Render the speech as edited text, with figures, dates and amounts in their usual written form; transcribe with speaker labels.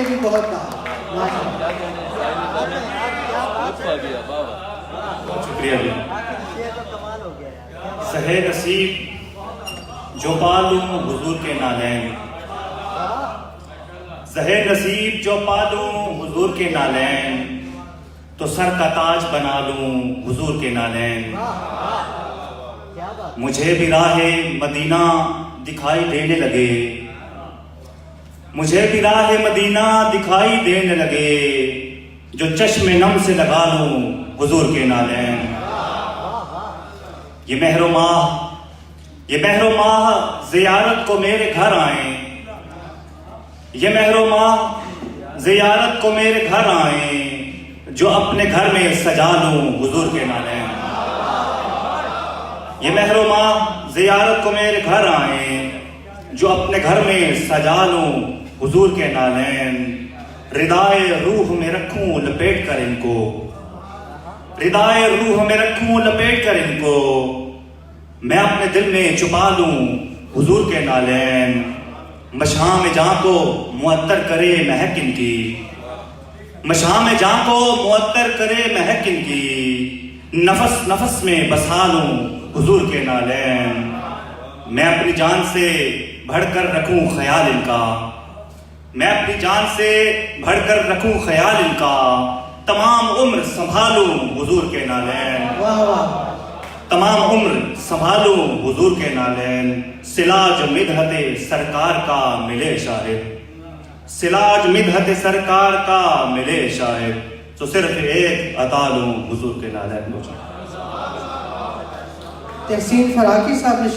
Speaker 1: سے بھی بہت کہا.
Speaker 2: شکریہ جی. سہے نصیب جو پالوں حضور کے نالین، سہے نصیب جو پالوں حضور کے نالین، تو سر کا تاج بنا لوں حضور کے نالین. مجھے بھی راہ مدینہ دکھائی دینے لگے، مجھے بھی راہ مدینہ دکھائی دینے لگے، جو چشم نم سے لگا لوں حضور کے نالین. یہ مہر و ماہ زیارت کو میرے گھر آئیں، یہ مہر و ماہ زیارت کو میرے گھر آئیں، جو اپنے گھر میں سجا لوں حضور کے نالین. یہ مہر و ماہ زیارت کو میرے گھر آئیں، جو اپنے گھر میں سجا لوں حضور کے نالین. ردائے روح میں رکھوں لپیٹ کر ان کو، ردائے روح میں رکھوں لپیٹ کر ان کو، میں اپنے دل میں چھپا لوں حضور کے نالین. مشام جاں کو معطر کرے مہک ان کی، مشام جاں کو معطر کرے مہک ان کی، نفس نفس میں بسا لوں حضور کے نالین. میں اپنی جان سے بڑھ کر رکھوں خیال ان کا، میں اپنی جان سے بڑھ کر رکھوں خیال ان کا، تمام عمر سنبھالوں حضور کے نالین. تمام عمر سنبھالوں حضور کے نالین. سلاج مدحت سرکار کا ملے شاہد، سلاج مدحت سرکار کا ملے شاہد، تو صرف ایک عطا لوں حضور کے نالین.
Speaker 1: تحسین فراقی صاحب نے